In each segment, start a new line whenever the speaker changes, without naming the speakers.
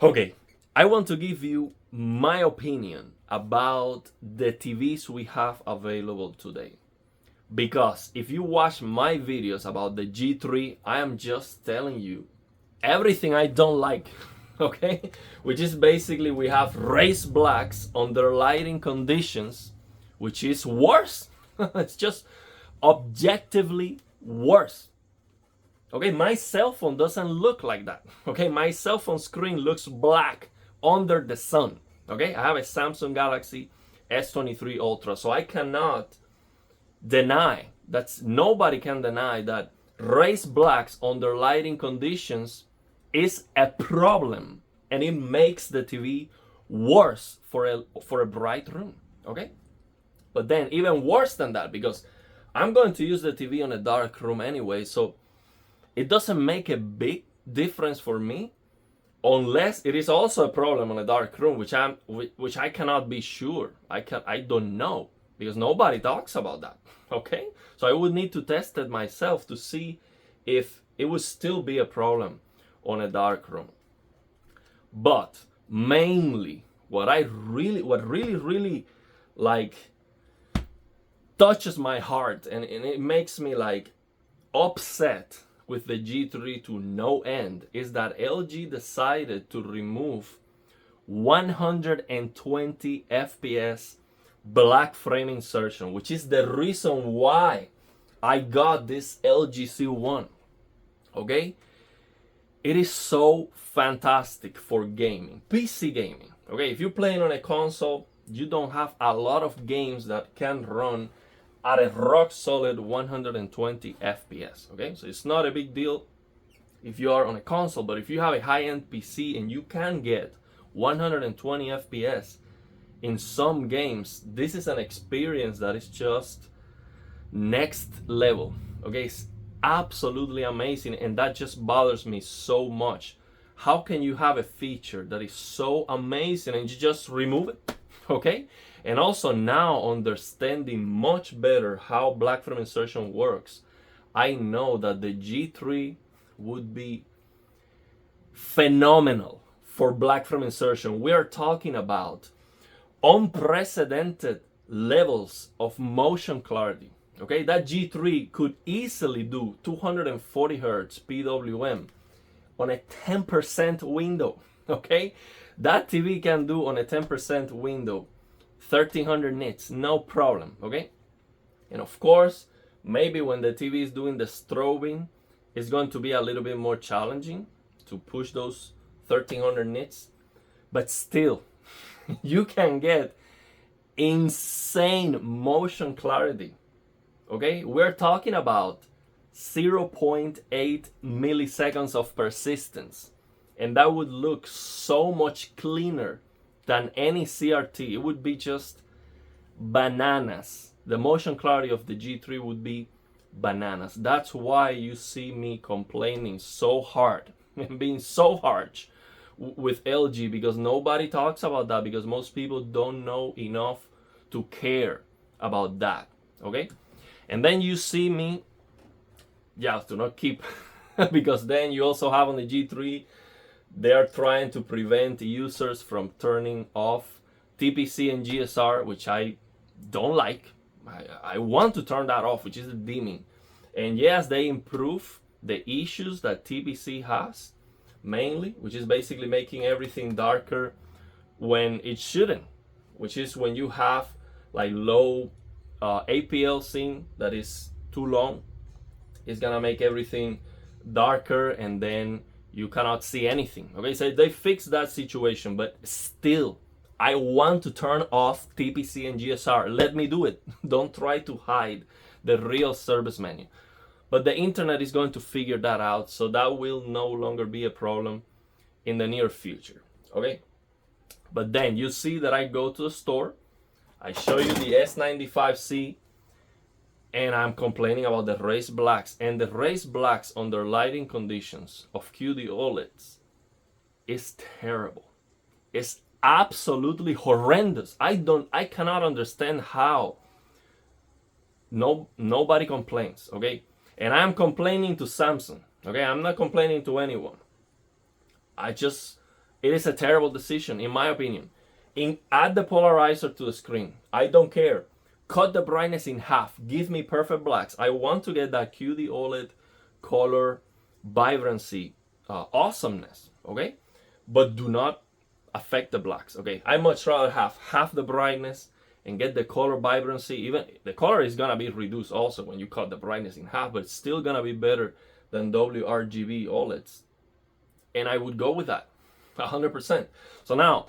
Okay, I want to give you my opinion about the TVs we have available today. Because if you watch my videos about the G3, I am just telling you everything I don't like, okay? Which is basically we have raised blacks under lighting conditions, which is worse. It's just objectively worse. Okay, my cell phone doesn't look like that. Okay, my cell phone screen looks black under the sun. Okay, I have a Samsung Galaxy S23 Ultra, so I cannot deny, nobody can deny that raised blacks under lighting conditions is a problem, and it makes the TV worse for a bright room. Okay, but then even worse than that, because I'm going to use the TV on a dark room anyway, so it doesn't make a big difference for me unless it is also a problem on a dark room, which I cannot be sure. I don't know, because nobody talks about that. Okay, so I would need to test it myself to see if it would still be a problem on a dark room. But mainly what really like touches my heart, and it makes me like upset with the G3 to no end, is that LG decided to remove 120 FPS black frame insertion, which is the reason why I got this LG C1. Okay, it is so fantastic for gaming, PC gaming. Okay, if you're playing on a console, you don't have a lot of games that can run at a rock solid 120 FPS. Okay, so it's not a big deal if you are on a console, but if you have a high-end PC and you can get 120 FPS in some games, this is an experience that is just next level. Okay, it's absolutely amazing, and that just bothers me so much. How can you have a feature that is so amazing and you just remove it? Okay, and also now understanding much better how black frame insertion works, I know that the G3 would be phenomenal for black frame insertion. We are talking about unprecedented levels of motion clarity. Okay, that G3 could easily do 240 Hz PWM on a 10% window. Okay, that TV can do on a 10% window 1300 nits, no problem. Okay, and of course, maybe when the TV is doing the strobing, it's going to be a little bit more challenging to push those 1300 nits, but still, you can get insane motion clarity. Okay, we're talking about 0.8 milliseconds of persistence, and that would look so much cleaner than any CRT. It would be just bananas. The motion clarity of the G3 would be bananas. That's why you see me complaining so hard and being so harsh with LG, because nobody talks about that, because most people don't know enough to care about that. Okay, and then you see me, yeah, to not keep because then you also have on the G3, they are trying to prevent users from turning off TPC and GSR, which I don't like. I want to turn that off, which is the dimming. And yes, they improve the issues that TPC has, mainly, which is basically making everything darker when it shouldn't, which is when you have like low APL scene that is too long, it's gonna make everything darker and then you cannot see anything. Okay, so they fixed that situation, but still, I want to turn off TPC and GSR. Let me do it. Don't try to hide the real service menu. But the internet is going to figure that out, so that will no longer be a problem in the near future. Okay? But then you see that I go to the store, I show you the S95C, and I'm complaining about the raised blacks. And the raised blacks under lighting conditions of QD OLEDs is terrible. It's absolutely horrendous. I cannot understand how nobody complains. Okay, and I'm complaining to Samsung. Okay, I'm not complaining to anyone. I just it is a terrible decision, in my opinion. Add the polarizer to the screen. I don't care. Cut the brightness in half. Give me perfect blacks. I want to get that QD OLED color vibrancy, awesomeness, okay? But do not affect the blacks, okay? I much rather have half the brightness and get the color vibrancy. Even the color is gonna be reduced also when you cut the brightness in half, but it's still gonna be better than WRGB OLEDs. And I would go with that, 100%. So now,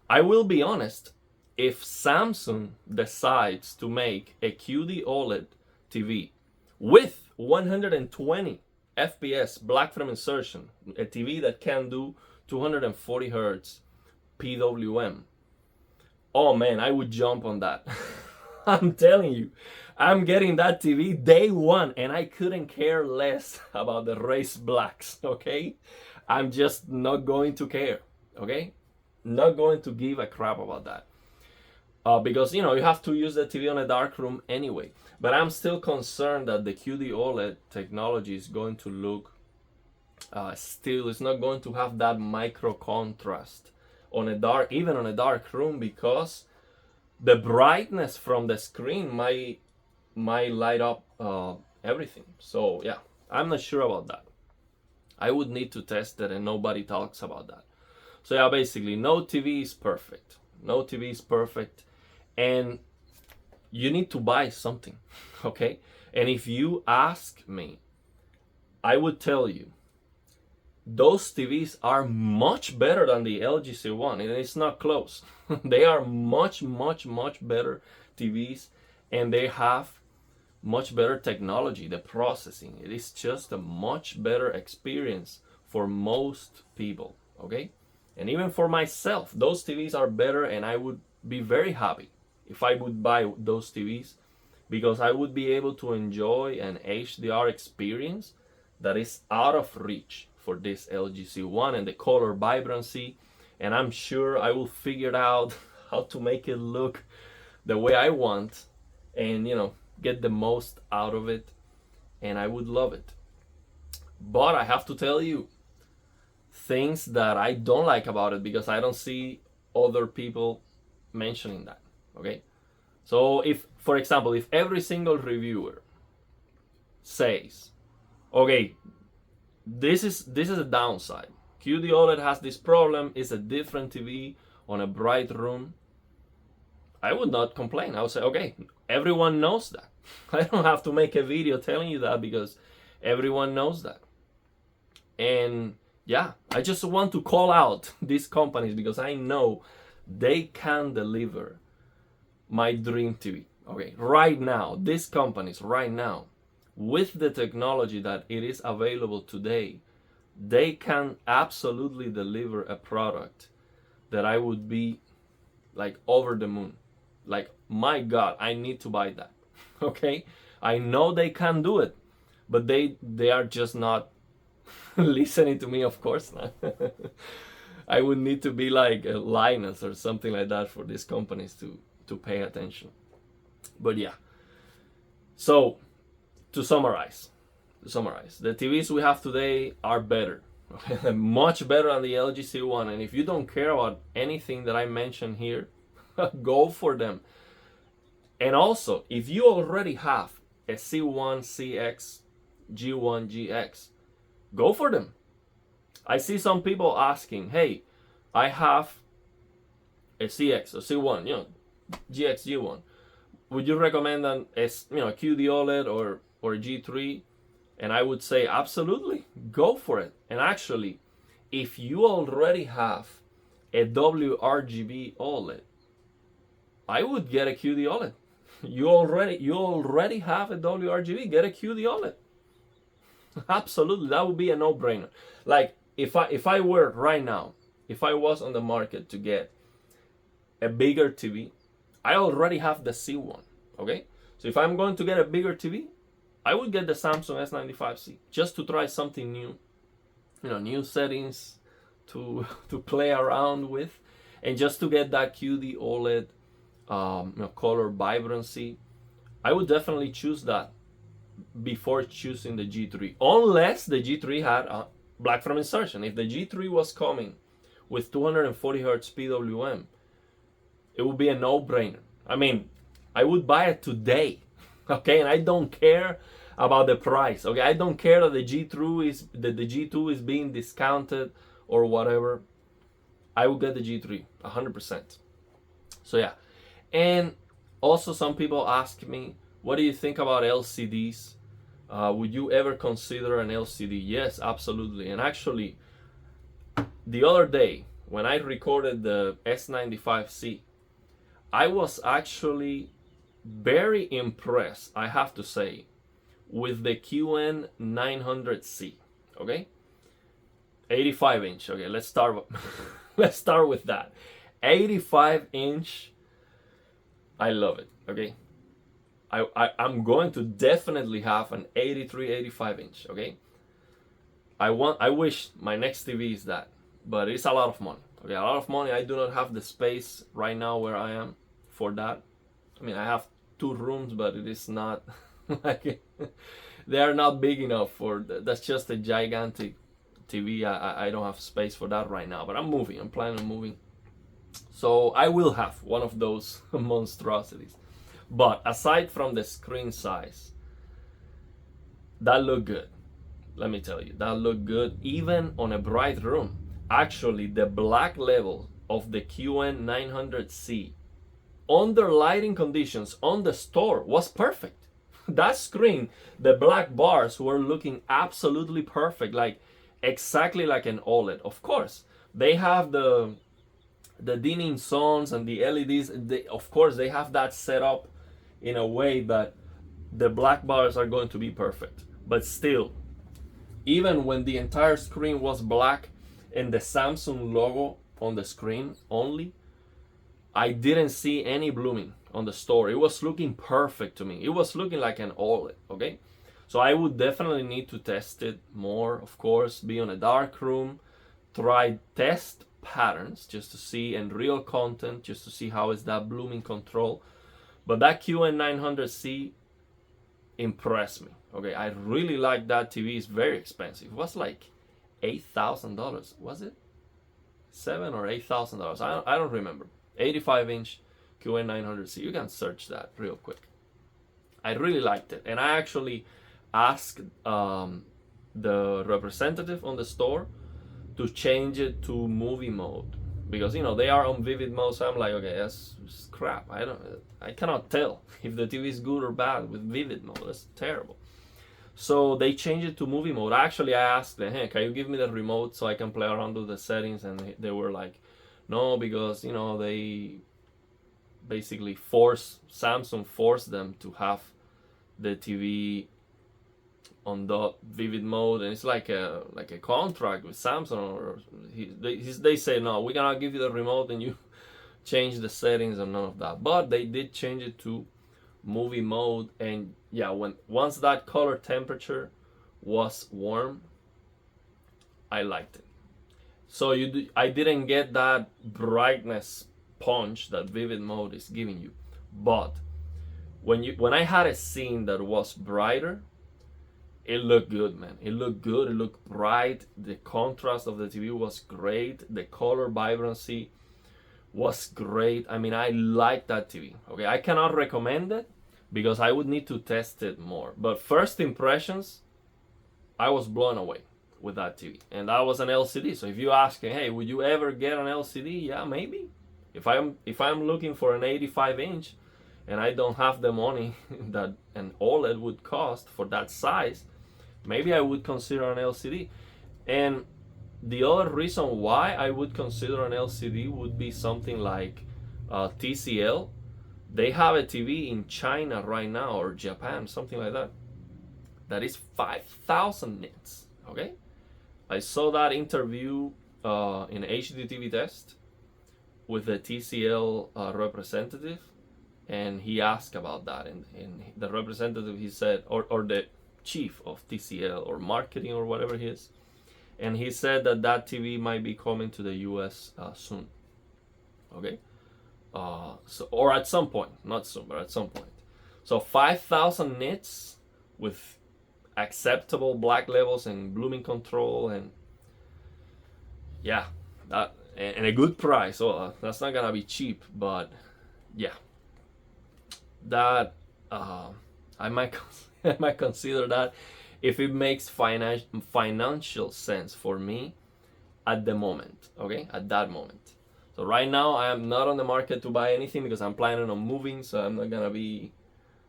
I will be honest, if Samsung decides to make a QD OLED TV with 120 FPS black frame insertion, a TV that can do 240 Hertz PWM, oh man, I would jump on that. I'm telling you, I'm getting that TV day one, and I couldn't care less about the race blacks, okay? I'm just not going to care, okay? Not going to give a crap about that. Because, you know, you have to use the TV on a dark room anyway. But I'm still concerned that the QD OLED technology is going to look, it's not going to have that micro contrast on a dark, even on a dark room, because the brightness from the screen might light up everything. So yeah, I'm not sure about that. I would need to test it, and nobody talks about that. So yeah, basically, no TV is perfect. No TV is perfect, and you need to buy something, okay? And if you ask me, I would tell you, those TVs are much better than the LG C1, and it's not close. They are much, much, much better TVs, and they have much better technology, the processing. It is just a much better experience for most people, okay? And even for myself, those TVs are better, and I would be very happy if I would buy those TVs, because I would be able to enjoy an HDR experience that is out of reach for this LG C1, and the color vibrancy, and I'm sure I will figure out how to make it look the way I want, and you know, get the most out of it, and I would love it. But I have to tell you things that I don't like about it, because I don't see other people mentioning that, okay? So if, for example, if every single reviewer says, okay, this is a downside, QD OLED has this problem, it's a different TV on a bright room, I would not complain. I would say, okay, everyone knows that. I don't have to make a video telling you that, because everyone knows that. And yeah, I just want to call out these companies, because I know they can deliver my dream TV. Okay, right now, these companies right now, with the technology that it is available today, they can absolutely deliver a product that I would be like over the moon. Like, my God, I need to buy that. Okay, I know they can do it, but they are just not listening to me, of course not. I would need to be like a Linus or something like that for these companies to pay attention. But yeah, so to summarize, the TVs we have today are better, much better than the LG C1. And if you don't care about anything that I mentioned here, go for them. And also, if you already have a C1CX, G1, GX, go for them. I see some people asking, hey, I have a CX, a C1, you know, GX, G1. Would you recommend a QD OLED or G3? And I would say, absolutely, go for it. And actually, if you already have a WRGB OLED, I would get a QD OLED. You already have a WRGB, get a QD OLED. Absolutely, that would be a no-brainer. Like, if I were right now, if I was on the market to get a bigger TV, I already have the C1, okay? So if I'm going to get a bigger TV, I would get the Samsung S95C, just to try something new, new settings to play around with, and just to get that QD OLED color vibrancy. I would definitely choose that before choosing the G3, unless the G3 had a black frame insertion. If the G3 was coming with 240 hertz PWM, it would be a no-brainer. I mean, I would buy it today, okay? And I don't care about the price, okay? I don't care that the G2 is being discounted or whatever. I will get the G3 100%. So yeah. And also some people ask me, what do you think about LCDs? Would you ever consider an LCD? Yes, absolutely. And actually, the other day when I recorded the S95C, I was actually very impressed, I have to say, with the QN900C. Okay, 85 inch. Okay, let's start. Let's start with that. 85 inch. I love it. Okay, I'm going to definitely have an 85 inch. Okay, I wish my next TV is that, but it's a lot of money. Okay, a lot of money. I do not have the space right now where I am for that. I mean, I have 2 rooms, but it is not like they are not big enough for that's just a gigantic TV. I don't have space for that right now, but I'm moving. I'm planning on moving, so I will have one of those monstrosities. But aside from the screen size, that looked good. Let me tell you, that looked good even on a bright room. Actually, the black level of the QN900C under lighting conditions on the store was perfect. That screen, the black bars were looking absolutely perfect, like exactly like an OLED. Of course, they have the dimming zones and the LEDs. Of course, they have that set up in a way that the black bars are going to be perfect. But still, even when the entire screen was black and the Samsung logo on the screen only, I didn't see any blooming on the store. It was looking perfect to me. It was looking like an OLED, okay? So I would definitely need to test it more, of course, be on a dark room, try test patterns just to see, and real content just to see how is that blooming control. But that QN900C impressed me, okay? I really like that TV. It's very expensive. It was like $8,000, was it? $7,000 or $8,000, I don't remember. 85 inch QN900C. You can search that real quick. I really liked it, and I actually asked the representative on the store to change it to movie mode, because you know they are on vivid mode. So I'm like, okay, that's crap. I cannot tell if the TV is good or bad with vivid mode. That's terrible. So they changed it to movie mode. Actually, I asked them, hey, can you give me the remote so I can play around with the settings? And they were like, no, because you know they basically Samsung forced them to have the TV on the vivid mode, and it's like a contract with Samsung. Or they say, no, we cannot give you the remote and you change the settings and none of that. But they did change it to movie mode, and yeah, once that color temperature was warm, I liked it. So I didn't get that brightness punch that vivid mode is giving you. But when I had a scene that was brighter, it looked good, man. It looked good. It looked bright. The contrast of the TV was great. The color vibrancy was great. I mean, I like that TV. Okay, I cannot recommend it because I would need to test it more. But first impressions, I was blown away with that TV, and that was an LCD. So if you ask, hey, would you ever get an LCD? Yeah, maybe. If I'm looking for an 85 inch, and I don't have the money that an OLED would cost for that size, maybe I would consider an LCD. And the other reason why I would consider an LCD would be something like TCL. They have a TV in China right now, or Japan, something like that, that is 5,000 nits. Okay, I saw that interview in HDTV test with the TCL representative, and he asked about that, and the representative, he said, or the chief of TCL or marketing or whatever he is, and he said that TV might be coming to the US soon. Okay, so, or at some point, not soon, but at some point. So 5,000 nits with acceptable black levels and blooming control, and yeah, that, and a good price. So that's not gonna be cheap, but yeah, that I might I might consider that if it makes financial sense for me at the moment. Okay, at that moment. So right now I am not on the market to buy anything because I'm planning on moving. So I'm not gonna be.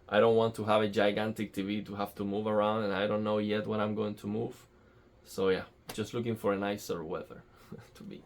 I don't want to have a gigantic TV to have to move around, and I don't know yet when I'm going to move. So yeah, just looking for a nicer weather to be.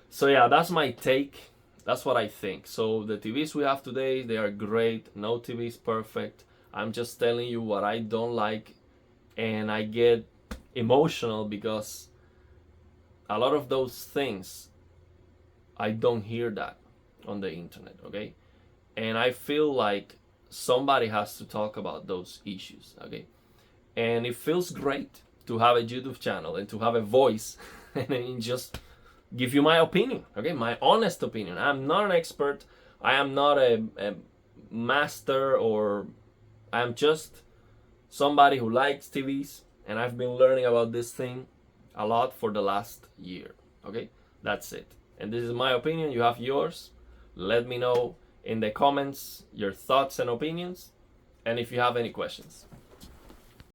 So yeah, that's my take. That's what I think. So the TVs we have today, they are great. No TV is perfect. I'm just telling you what I don't like, and I get emotional because a lot of those things I don't hear that on the internet, okay? And I feel like somebody has to talk about those issues, okay? And it feels great to have a YouTube channel and to have a voice and just give you my opinion, okay? My honest opinion. I'm not an expert. I am not a master, or I'm just somebody who likes TVs, and I've been learning about this thing a lot for the last year, okay? That's it. And this is my opinion. You have yours. Let me know in the comments your thoughts and opinions, and if you have any questions.